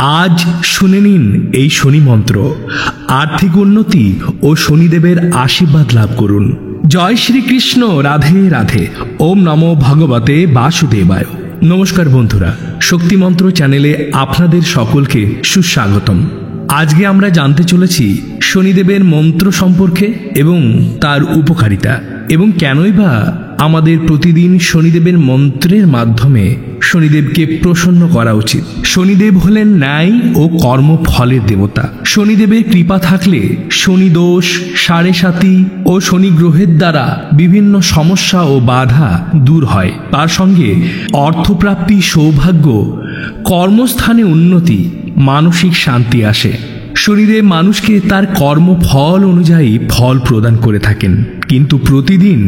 আজ শুনে নিন এই শনি মন্ত্র। আর্থিক উন্নতি ও শনিদেবের আশীর্বাদ লাভ করুন। জয় শ্রীকৃষ্ণ, রাধে রাধে। ওম নমো ভগবতে বাসুদেবায়। নমস্কার বন্ধুরা, শক্তিমন্ত্র চ্যানেলে আপনাদের সকলকে সুস্বাগতম। আজকে আমরা জানতে চলেছি শনিদেবের মন্ত্র সম্পর্কে এবং তার উপকারিতা, এবং কেনই বা আমাদের প্রতিদিন শনিদেবের মন্ত্রের মাধ্যমে শনিদেবকে প্রসন্ন করা উচিত। শনিদেব হলেন ন্যায় ও কর্মফলের দেবতা। শনিদেবের কৃপা থাকলে শনি দোষ, সাড়ে সাতি ও শনি গ্রহের দ্বারা বিভিন্ন সমস্যা ও বাধা দূর হয়। তার সঙ্গে অর্থপ্রাপ্তি, সৌভাগ্য, কর্মস্থানে উন্নতি, মানসিক শান্তি আসে। শনিদেব মানুষকে তার কর্মফল অনুযায়ী ফল প্রদান করে থাকেন, কিন্তু প্রতিদিন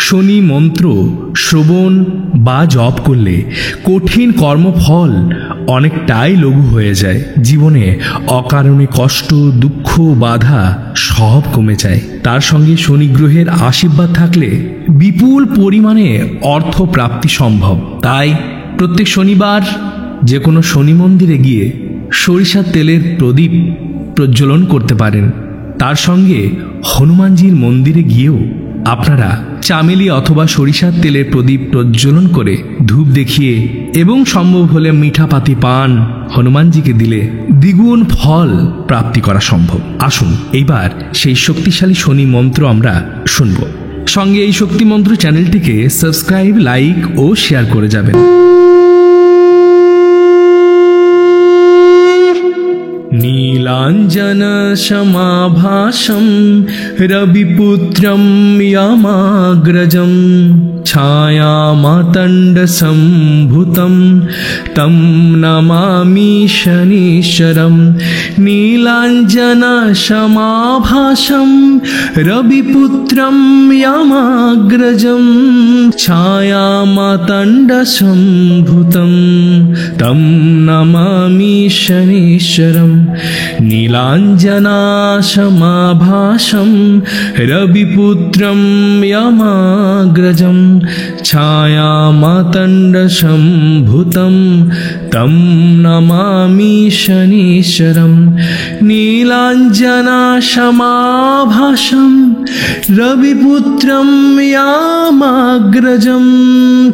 শনি মন্ত্র শ্রবণ বা জপ করলে কঠিন কর্মফল অনেকটাই লঘু হয়ে যায়। জীবনে অকারণে কষ্ট, দুঃখ, বাধা সব কমে যায়। তার সঙ্গে শনি গ্রহের আশীর্বাদ থাকলে বিপুল পরিমাণে অর্থ প্রাপ্তি সম্ভব। তাই প্রত্যেক শনিবার যে কোনো শনি মন্দিরে গিয়ে সরিষার তেলের প্রদীপ প্রজ্বলন করতে পারেন। তার সঙ্গে হনুমানজির মন্দিরে গিয়েও আপনারা চামেলি অথবা সরিষার তেলের প্রদীপ প্রজ্বলন করে ধূপ দেখিয়ে এবং সম্ভব হলে মিঠা পাতি পান হনুমানজিকে দিলে দ্বিগুণ ফল প্রাপ্তি করা সম্ভব। আসুন এইবার সেই শক্তিশালী শনি মন্ত্র আমরা শুনব। সঙ্গে এই শক্তি মন্ত্র চ্যানেলটিকে সাবস্ক্রাইব, লাইক ও শেয়ার করে যাবেন। নীলাঞ্জন সমাভাসম রবিপুত্রম ইয়ামাগ্রজম ছায়ামাতণ্ড সম্ভুতম তম নমামি শনিশ্বরম। নীলাঞ্জন সমাভাসম রবিপুত্রম ইয়ামাগ্রজম ছায়ামাতণ্ড সম্ভুতম তম নমামি শনিশ্বরম। নীলাঞ্জনাসমাভাসম রবিপুত্রম ইয়ামাগ্রজম ছায়ামাতণ্ড সম্ভুতম তম নমামি শনিশ্বরম। নীলাঞ্জনাসমাভাসম রবিপুত্রম ইয়ামাগ্রজম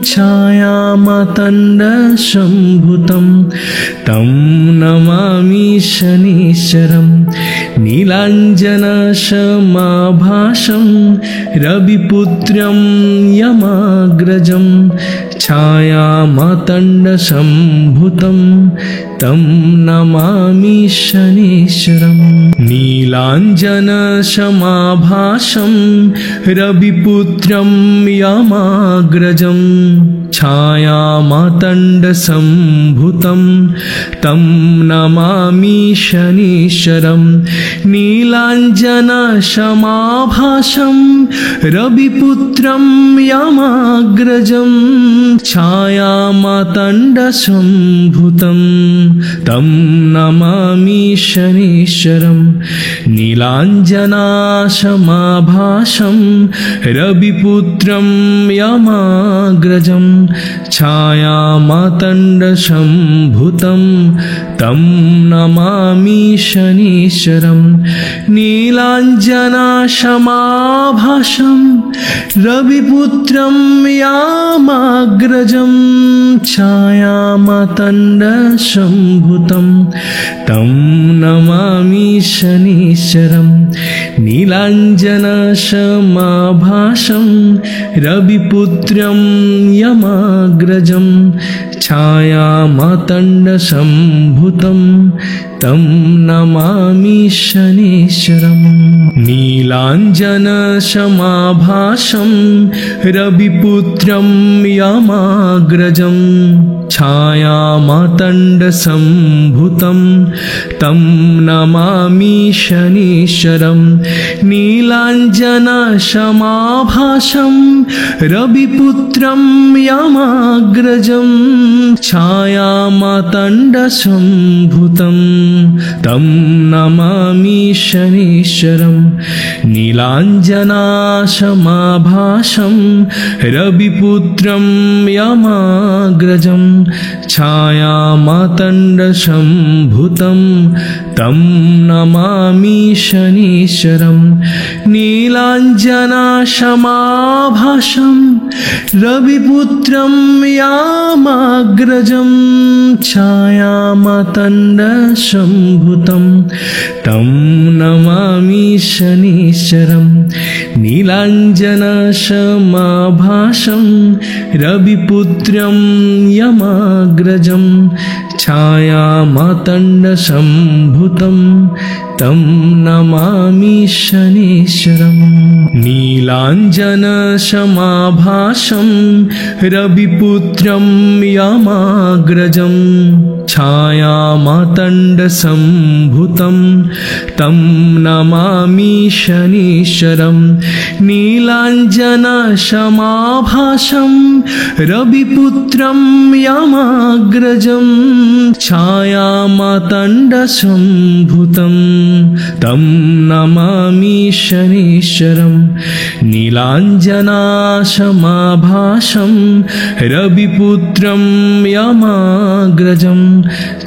ছায়ামাতণ্ড সম্ভুতম তম নমামি শনিশ্বরম। নীলাঞ্জনাসমাভাসম রবিপুত্রম ইয়ামাগ্রজম ছায়ামাতণ্ড সম্ভুতম তম নমামি শনিশ্বরম। নীলাঞ্জনাসমাভাসম রবিপুত্রম ইয়ামাগ্রজম ছায়ামাতণ্ড সম্ভুতম তম নমামি শনিশ্বরম। নীলাঞ্জনাসমাভাসম রবিপুত্রম ইয়ামাগ্রজম ছায়ামাতণ্ড সম্ভুতম তম নমামি শনিশ্বরম। নীলাঞ্জনাসমাভাসম রবিপুত্রম ইয়ামাগ্রজম ছায়ামাতণ্ড সম্ভুতম তম নমামি শনিশ্বরম। নীলাঞ্জনাসমাভাসম রবিপুত্রম ইয়ামাগ্রজম ছায়ামাতণ্ড সম্ভুতম তম নমামি শনিশ্বরম। নীলাঞ্জনাসমাভাসম রবিপুত্রম ইয়ামাগ্রজম ছায়ামাতণ্ড সম্ভুতম তম নমামি শনিশ্বরম। নীলাঞ্জনাসমাভাসম রবিপুত্রম ইয়ামাগ্রজম ছায়ামাতণ্ড সম্ভুতম তম নমামি শনিশ্বরম। নীলাঞ্জনাসমাভাসম রবিপুত্রম यमाग्रजं छायामातण्डसम्भूतं तं नमामि शनीश्वरं नीलाञ्जनाशमाभासं रविपुत्रं यमाग्रजं छायामातण्डसम्भूतं तं नमामि शनीश्वरं नीलाञ्जनाशमाभासं रविपुत्रं यमाग्रजं छायामातण्डसम्भूतं तं नमामि शनीश्वरं नीलाञ्जनाशमाभासं रविपुत्रं यमाग्रजं छायामातण्डसम्भूतं तं नमामि शनीश्वरं नीलाञ्जनसमाभासं रविपुत्रं यमाग्रजं छायामातण्डसम्भूतं तं नमामि शनीश्वरं नीलाञ्जनसमाभासं रविपुत्रं यमाग्रजं छायामातण्डसम्भूतं तं नमामि शनीश्वरं नीलाञ्जनाशमाभासं रविपुत्रं यमाग्रजं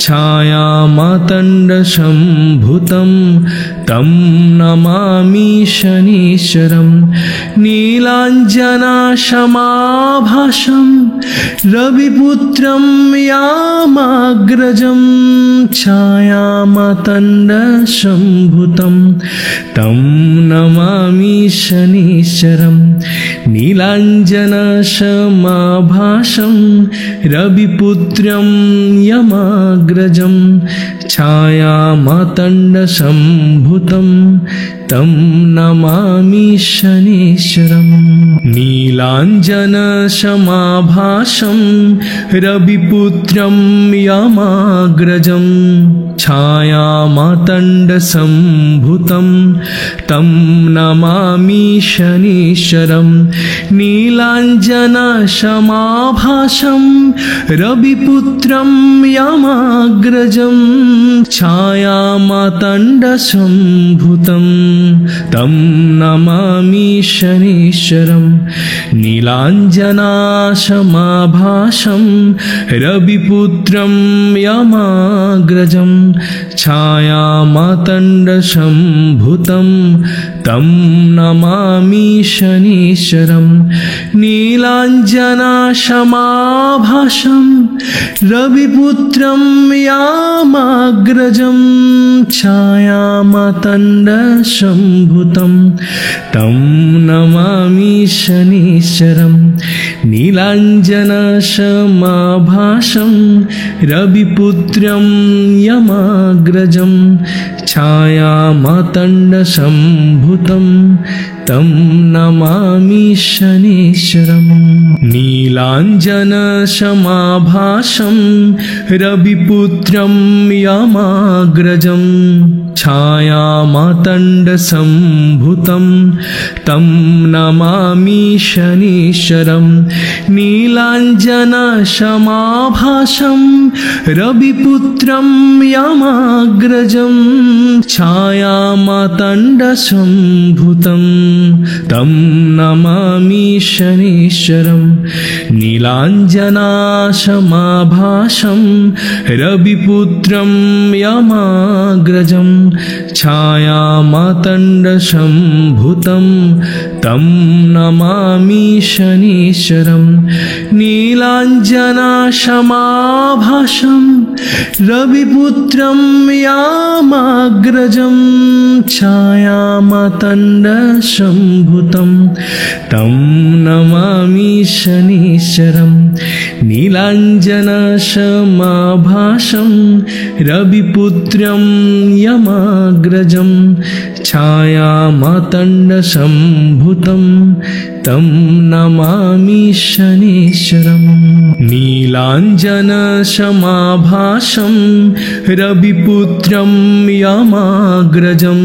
छायामातण्डसम्भूतं तं नमामि शनीश्वरं नीलाञ्जनाशमाभासं रविपुत्रं यमाग्रजं छायामातण्डसम्भूतं तं नमामि शनीश्वरं नीलाञ्जनसमाभासं रविपुत्रं यमाग्रजं छायामातण्डसम्भूतं तं नमामि शनीश्वरं नीलाञ्जनसमाभासं रविपुत्रं यमाग्रजं छायामातण्डसम्भूतं तं नमामि शनीश्वरं नीलाञ्जनसमाभासं रविपुत्रं यमाग्रजं छायामातण्डसम्भूतं तं नमामि शनीश्वरं नीलाञ्जनाशमाभासं रविपुत्रं यमाग्रजं छायामातण्डसम्भूतं तं नमामि शनीश्वरं नीलाञ्जनाशमाभासं रविपुत्रं यमाग्रजं छायामातण्डसम्भूतं तं नमामि शनीश्वरं नीलाञ्जनसमाभासं रविपुत्रं यमाग्रजं छायामातण्डसम्भूतं तं नमामि शनीश्वरं नीलाञ्जनसमाभासं रविपुत्रं यमाग्रजं छायामातण्डसम्भूतं तं नमामि शनीश्वरं नीलाञ्जनसमाभासं रविपुत्रं यमाग्रजं छायामातण्डसम्भूतं तं नमामि शनीश्वरं नीलाञ्जनाशमाभासं रविपुत्रं यमाग्रजं छायामातण्डसम्भूतं तं नमामि शनीश्वरं नीलाञ्जनाशमाभासं रविपुत्रं यमाग्रजं छायामातण्डसम्भूतं तं नमामि शनीश्वरं नीलाञ्जनसमाभासं रविपुत्रं यमाग्रजं छायामातण्डसम्भूतं तं नमामि शनीश्वरम्। नीलाञ्जनसमाभासं रविपुत्रं यमाग्रजं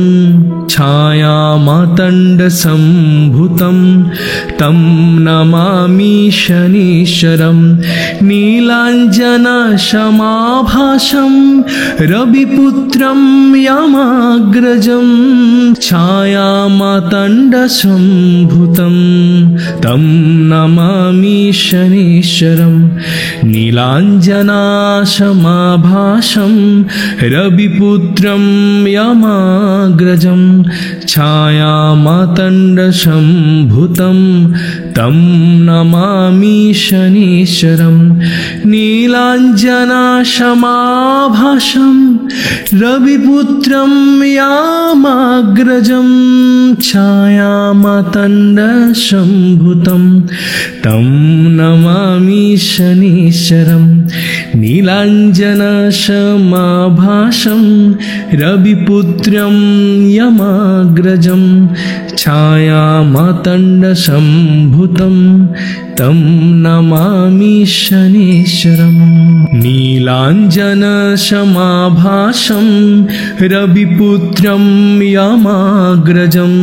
छायामातण्डसम्भूतं तं नमामि शनीश्वरम्। नीलाञ्जनसमाभासं रविपुत्रं यमाग्रजं छायामातण्डसम्भूतं तं नमामि शनीश्वरम्। नीलाञ्जनासमाभासं रविपुत्रं यमाग्रजं छायामातण्डसम्भूतं तं नमामि शनीश्वरम्। नीलाञ्जनासमाभासं रविपुत्रं यमाग्रजं छायामातण्डसम्भूतं तं नमामि शनीश्वरम्। नीलाञ्जनसमाभासं रविपुत्रं यमाग्रजं छायामातण्डसम्भूतं तं नमामि शनीश्वरम्। नीलाञ्जनसमाभासं रविपुत्रं यमाग्रजं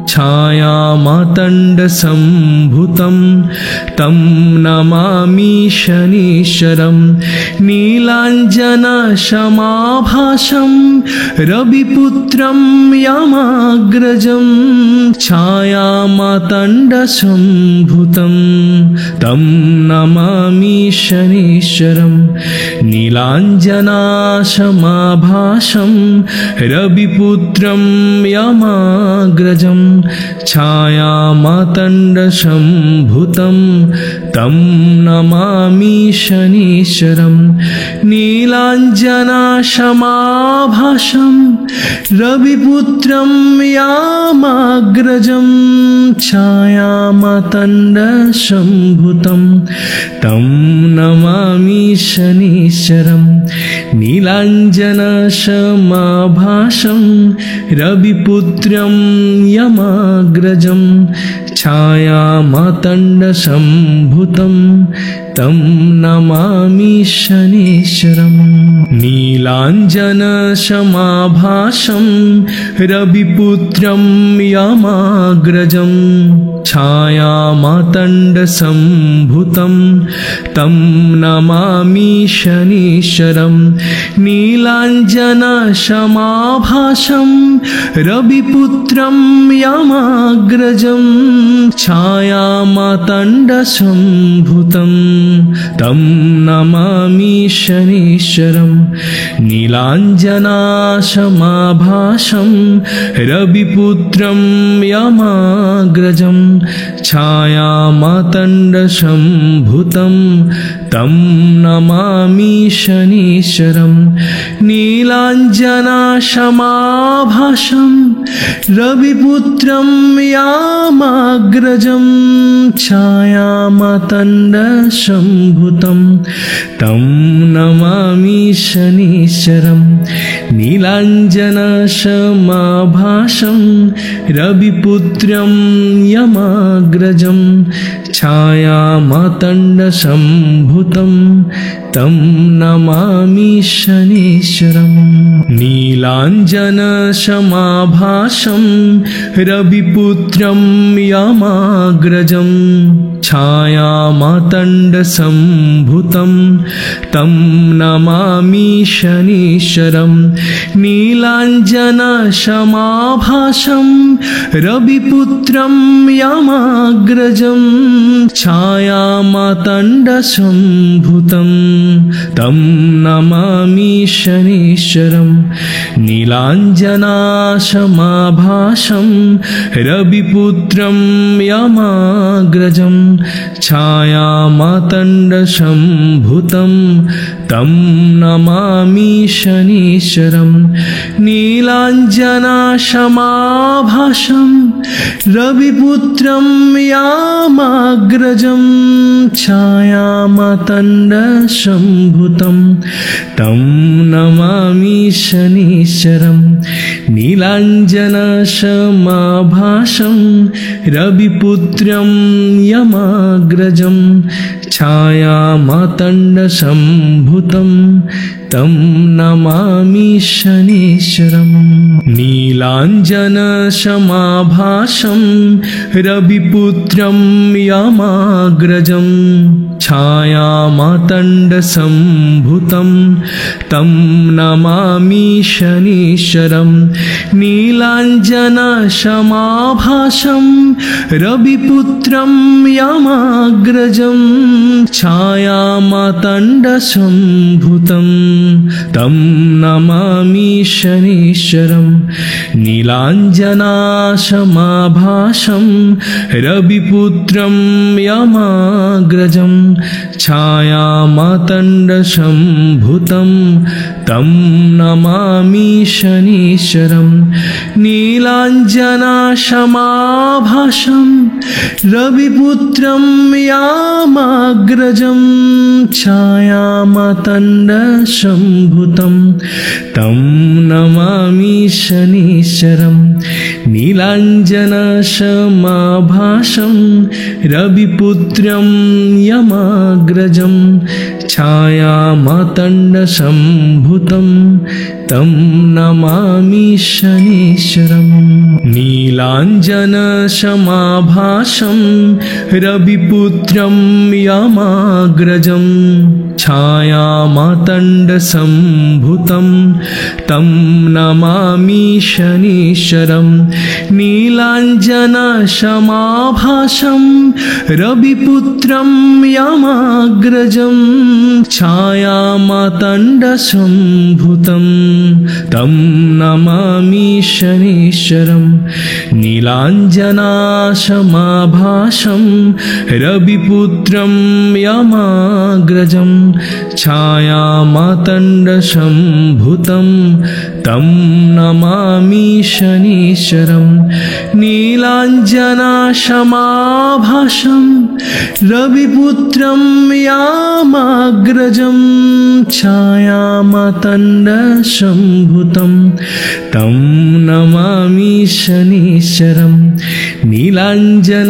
छायामातण्डसम्भूतं तं नमामि शनीश्वरम्। नीलाञ्जनसमाभासं रविपुत्रं यमाग्रजं छायामातण्डसम्भूतं तं नमामि शनीश्वरम्। नीलाञ्जनासमाभासं रविपुत्रं यमाग्रजं छायामातण्डसम्भूतं तं नमामि शनीश्वरम्। नीलाञ्जनासमाभासं रविपुत्रं यमाग्रजं छायामातण्डसम्भूतं तं नमामि शनीश्वरम्। नीलाञ्जनसमाभासं रविपुत्रं यमाग्रजं छायामातण्डसम्भूतं तं नमामि शनीश्वरम्। नीलाञ्जनसमाभासं रविपुत्रं यमाग्रजं छायामातण्डसम्भूतं तं नमामि शनीश्वरम्। नीलाञ्जनसमाभासं रविपुत्रं यमाग्रजं छायामातण्डसम्भूतं तं नमामि शनीश्वरम्। नीलाञ्जनासमाभासं रविपुत्रं यमाग्रजं छायामातण्डसम्भूतं तं नमामि शनीश्वरम्। नीलाञ्जनासमाभासं रविपुत्रं यमाग्रजं छायामातण्डसम्भूतं तं नमामि शनीश्वरम्। नीलाञ्जनसमाभासं रविपुत्रं यमाग्रजं छायामातण्डसम्भूतं तं नमामि शनीश्वरम्। नीलाञ्जनसमाभासं रविपुत्रं यमाग्रजं छायामातण्डसम्भूतं तं नमामि शनीश्वरम्। नीलाञ्जनसमाभासं रविपुत्रं यमाग्रजं छायामातण्डसम्भूतं तं नमामि शनीश्वरम्। नीलाञ्जनासमाभासं समाभासं रविपुत्रं यमाग्रजं छायामातण्डसम्भूतं तं नमामि शनीश्वरं नीलाञ्जनसमाभासं रविपुत्रं यमाग्रजं छायामातण्डसम्भूतं तं नमामि शनीश्वरं नीलाञ्जनसमाभासं रविपुत्रं यमाग्रजं छायामातण्डसम्भूतं तं नमामि शनीश्वरं नीलाञ्जनसमाभासं रविपुत्रं यमाग्रजं छायामातण्डसम्भूतं तं नमामि शनीश्वरं नीलाञ्जनसमाभासं रविपुत्रं यमाग्रजं छायामातण्डसम्भूतं तं नमामि शनीश्वरं नीलाञ्जनसमाभासं रविपुत्रं यमाग्रजं छायामातण्डसम्भूतं तं नमामि शनीश्वरं नीलाञ्जनसमाभासं रविपुत्रं यमाग्रजं छायामातण्डसम्भूतं तं नमामि शनीश्वरं नीलाञ्जनसमाभासं रविपुत्रं यमाग्रजं छायामातण्डसम्भूतं तं नमामि शनीश्वरं नीलाञ्जनसमाभासं रविपुत्रं यमाग्रजं छायामातण्डसम्भूतं तं नमामि शनीश्वरं नीलाञ्जनसमाभासं रविपुत्रं यमाग्रजं छायामातण्डसम्भूतं तं नमामि शनीश्वरं नीलाञ्जनसमाभासं रविपुत्रं यमाग्रजं छायामातण्डसम्भूतं तं नमामि शनीश्वरं नीलाञ्जनसमाभासं रविपुत्रं यमाग्रजं छायामातण्डसम्भूतं तं नमामि शनीश्वरं नीलाञ्जनसमाभासं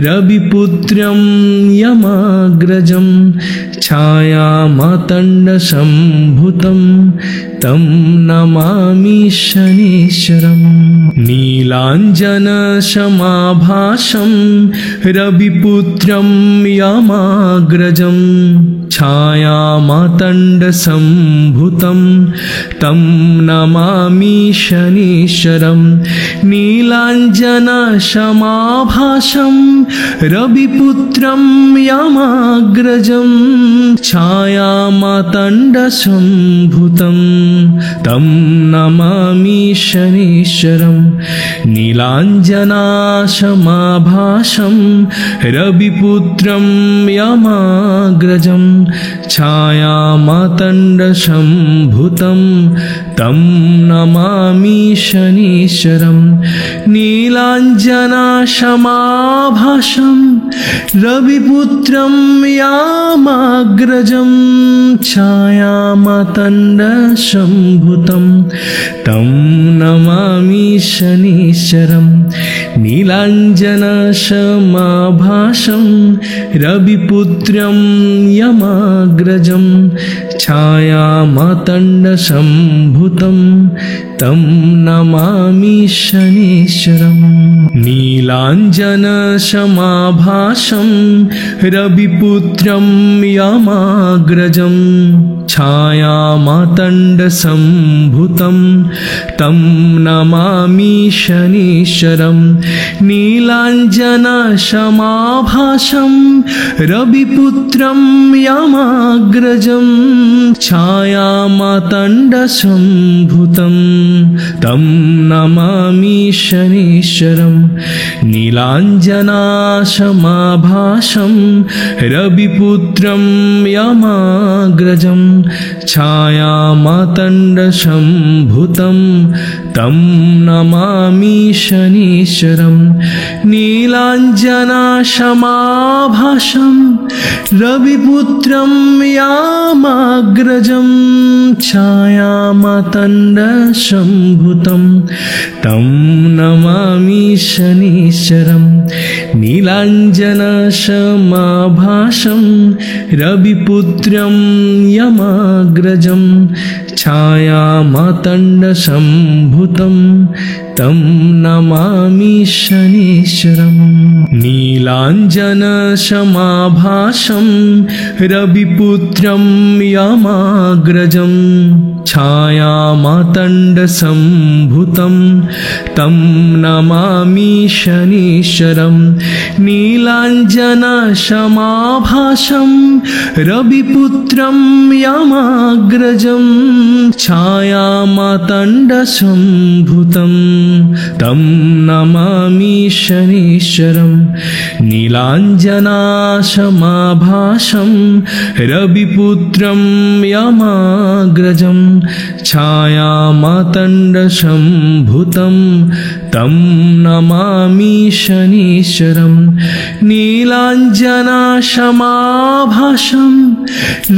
रविपुत्रं यमाग्रजं छायामातण्डसम्भूतं तं नमामि शनीश्वरं नीलाञ्जनसमाभासं रविपुत्रं यमाग्रजं छायामातण्डसम्भूतं तं नमामि शनीश्वरं नीलाञ्जनसमाभासं रविपुत्रं यमाग्रजं छायामातण्डसम्भूतं तं नमामि शनीश्वरं नीलाञ्जनसमाभासं रविपुत्रं यमाग्रजं छायामातण्डसम्भूतं तं नमामि शनीश्वरं नीलाञ्जनसमाभासं रविपुत्रं यमाग्रजं छायामातण्डसम्भूतं तं नमामि शनीश्वरं नीलाञ्जनसमाभासं रविपुत्रं यमाग्रजं छायामातण्डसम्भूतं तं नमामि शनीश्वरं नीलाञ्जनसमाभासं रविपुत्रं यमाग्रजं छायामातण्डसम्भूतं तं नमामि शनीश्वरं नीलाञ्जनसमाभासं रविपुत्रं यमाग्रजं छायामातण्डसम्भूतं तं नमामि शनीश्वरं नीलाञ्जनाशमाभासं रविपुत्रं यमाग्रजं छायामातण्डसम्भूतं तं नमामि शनीश्वरं नीलाञ्जनाशमाभासं रविपुत्रं यमाग्रजं छायामातण्डसम्भूतं तं नमामि शनीश्वरं नीलाञ्जनाशमाभासं रविपुत्रं यमाग्रजं छायामातण्डसम्भूतं तं नमामि शनीश्वरं नीलाञ्जनसमाभासं रविपुत्रं यमाग्रजं छायामातण्डसम्भूतं तं नमामि शनीश्वरं नीलाञ्जनसमाभासं रविपुत्रं यमाग्रजं छायामातण्डसम्भूतं तं नमामि शनीश्वरं नीलाञ्जनाशमाभासं रविपुत्रं यमाग्रजं छायामातण्डसम्भूतं तं नमामि शनीश्वरं नीलाञ्जनाशमाभासं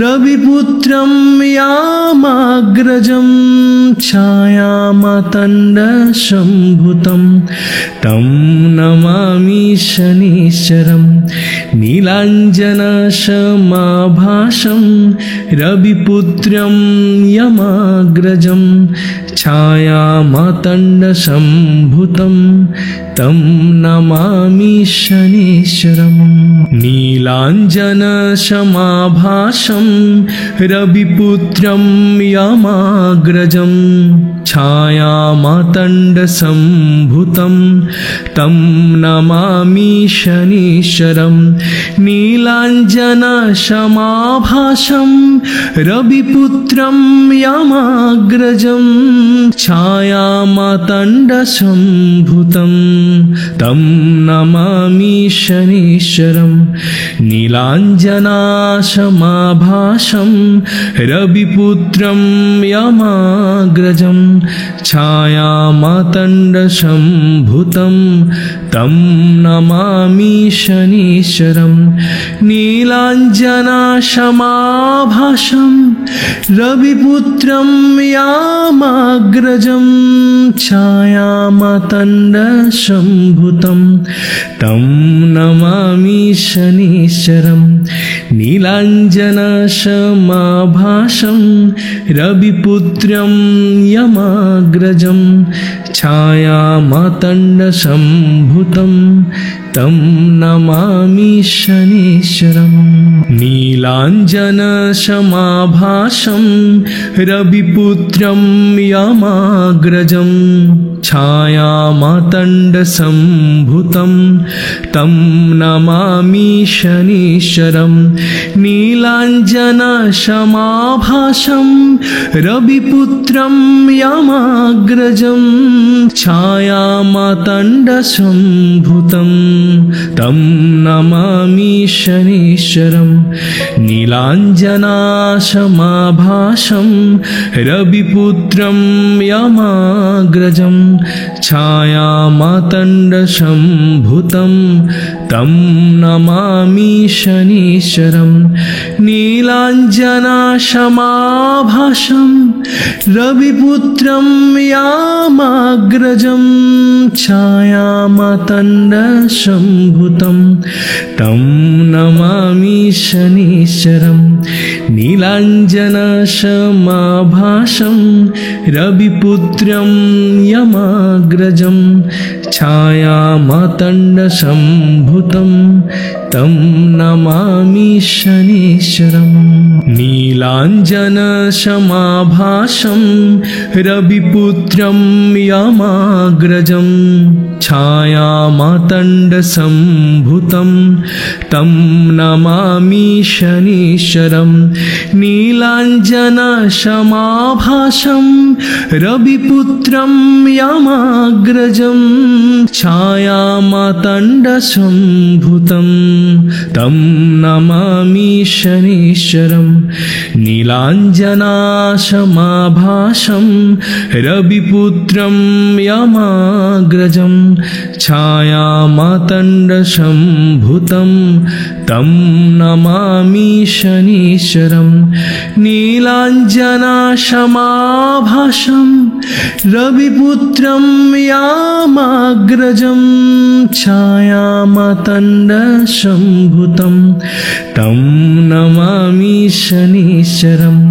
रविपुत्रं यमाग्रजं छायामातण्डसम्भूतं तं नमामि शनीश्वरं नीलाञ्जनसमाभासं रविपुत्रं यमाग्रजं छायामातण्डसम्भूतं तं नमामि शनीश्वरं नीलाञ्जनसमाभासं रविपुत्रं यमाग्रजं छायामातण्डसम्भूतं तं नमामि शनीश्वरं नीलाञ्जनसमाभासं रविपुत्रं यमाग्रजं छायामातण्डसम्भूतं तं नमामि शनीश्वरं नीलाञ्जनाशमाभासं रविपुत्रं यमाग्रजं छायामातण्डसम्भूतं तं नमामि शनीश्वरं नीलाञ्जनाशमाभासं रविपुत्रं यमाग्रजं छायामातण्डसम्भूतं तं नमामि शनीश्वरं नीलाञ्जनसमाभासं रविपुत्रं यमाग्रजं छायामातण्डसम्भूतं तं नमामि शनीश्वरं नीलाञ्जनसमाभासं रविपुत्रं यमाग्रजं छायामातण्डसम्भूतं तं नमामि शनीश्वरं नीलाञ्जनसमाभासं रविपुत्रं यमाग्रजं छायामातण्डसम्भूतं तं नमामि शनीश्वरं नीलाञ्जनाशमाभासं रविपुत्रं यमाग्रजं छायामातण्डसम्भूतं तं नमामि शनीश्वरं नीलाञ्जनाशमाभासं रविपुत्रं यमाग्रजं छायामातण्डसम्भूतं तं नमामि शनीश्वरं नीलाञ्जनसमाभासं रविपुत्रं यमाग्रजं छायामातण्डसम्भूतं तं नमामि शनीश्वरम्। नीलाञ्जनसमाभासं रविपुत्रं यमाग्रजं छायामातण्डसम्भूतं तं नमामि शनीश्वरम्। नीलाञ्जनसमाभासं रविपुत्रं यमाग्रजं छायामातण्डसम्भूतं तं नमामि शनीश्वरम्। नीलाञ्जनासमाभासं रविपुत्रं यमाग्रजं छायामातण्डसम्भूतं तं नमामि शनीश्वरम्। नीलाञ्जनासमाभासं रविपुत्रं यमाग्रजं छायामातण्डसम्भूतं तं नमामि शनीश्वरम्।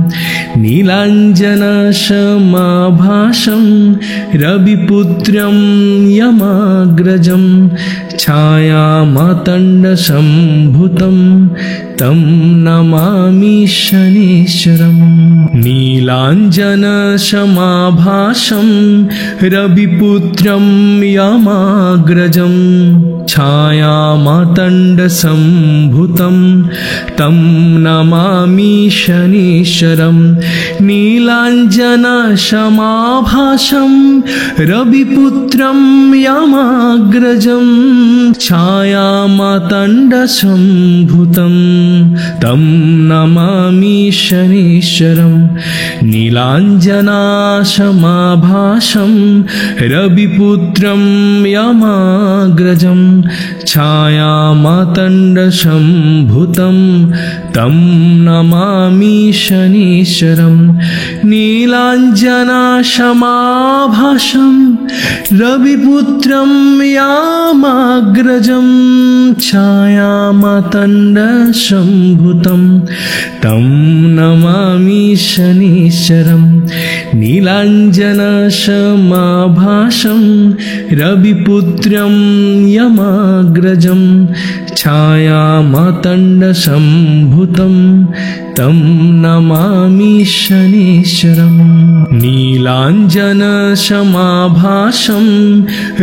नीलाञ्जनसमाभासं रविपुत्रं यमाग्रजं छायामातण्डसम्भूतं तं नमामि शनीश्वरम्। नीलाञ्जनसमाभासं रविपुत्रं यमाग्रजं छायामातण्डसम्भूतं तं नमामि शनीश्वरम्। नीलाञ्जनसमाभासं रविपुत्रं यमाग्रजं छायामातण्डसम्भूतं तं नमामि शनीश्वरम्। नीलाञ्जनासमाभासं रविपुत्रं यमाग्रजं छायामातण्डसम्भूतं तं नमामि शनीश्वरम्। नीलाञ्जनासमाभासं रविपुत्रं यमाग्रजं छायामातण्डसम्भूतं तं नमामि शनीश्वरम्। नीलाञ्जनसमाभासं रविपुत्रं यमाग्रजं छायामातण्डसम्भूतं तं नमामि शनीश्वरम्। नीलाञ्जनसमाभासं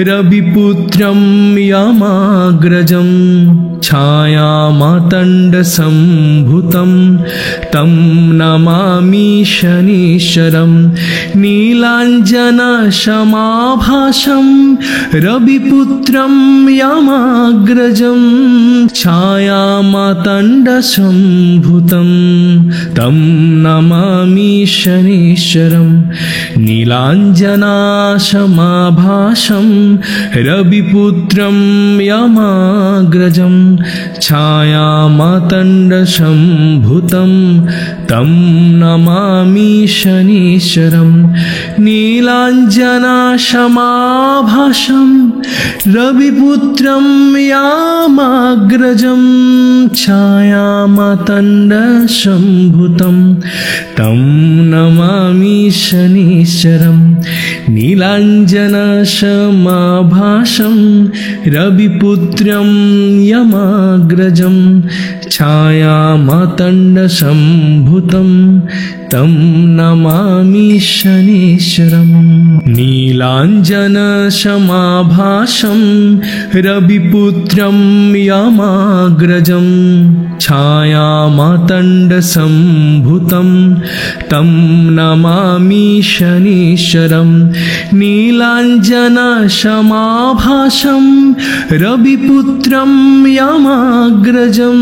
रविपुत्रं यमाग्रजं छायामातण्डसम्भूतं तं नमामि शनीश्वरम्। नीलाञ्जनसमाभासं रविपुत्रं यमाग्रजं छायामातण्डसम्भूतं तं नमामि शनीश्वरम्। नीलाञ्जनासमाभासं रविपुत्रं यमाग्रजं छायामातण्डसम्भूतं तं नमामि शनीश्वरम्। नीलाञ्जनासमाभासं रविपुत्रं यमाग्रजं छायामातण्डसम्भूतं तं नमामि शनीश्वरम्। नीलाञ्जनसमाभासं रविपुत्रं यमाग्रजं छायामातण्डसम्भूतं तं नमामि शनीश्वरम्। नीलाञ्जनसमाभासं रविपुत्रं यमाग्रजं छायामातण्डसम्भूतं तं नमामि शनीश्वरम्। नीलाञ्जनसमाभासं रविपुत्रं यमाग्रजं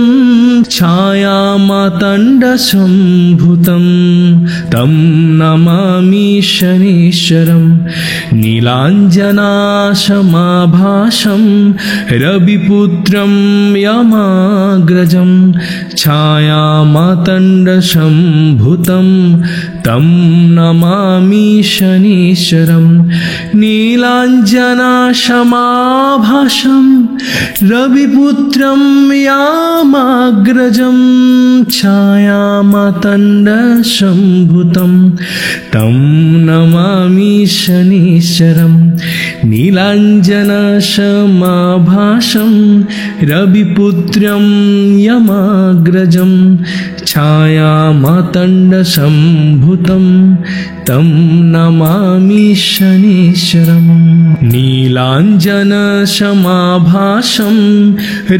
छायामातण्डसम्भूतं तं नमामि शनीश्वरम्। नीलाञ्जनासमाभासं रविपुत्रं यमाग्रजं छायामातण्डसम्भूतं तं नमामि शनीश्वरं नीलाञ्जनाशमाभासं रविपुत्रं यमाग्रजं छायामातण्डसम्भूतं तं नमामि शनीश्वरं नीलाञ्जनसमाभासं रविपुत्रं यमाग्रजं छायामातण्डसम्भूतं तं नमामि शनीश्वरं नीलाञ्जनसमाभासं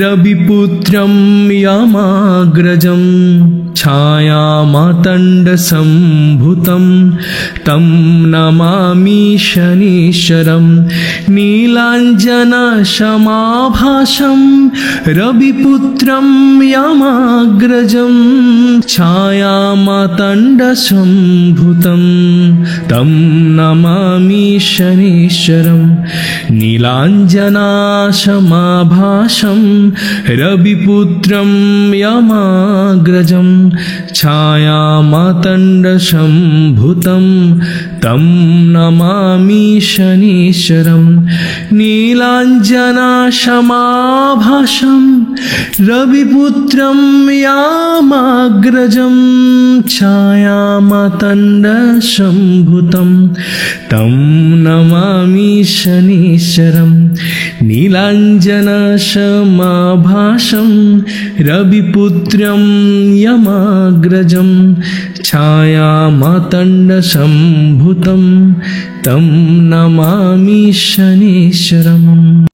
रविपुत्रं यमाग्रजं छायामातण्डसम्भूतं तं नमामि शनीश्वरं नीलाञ्जनसमाभासं रविपुत्रं यमाग्रजं छायामातण्डसम्भूतं तं नमामि शनीश्वरं नीलाञ्जनाशमाभासं रविपुत्रं यमाग्रजं छायामातण्डसम्भूतं तं नमामि शनीश्वरं नीलाञ्जनाशमाभासं रविपुत्रं यमाग्रजं छायामातण्डसम्भूतं तं नमामि शनीश्वरं नीलाञ्जनसमाभासं रविपुत्रं यमाग्रजं छायामातण्डसम्भूतं तं नमामि शनीश्वरम्।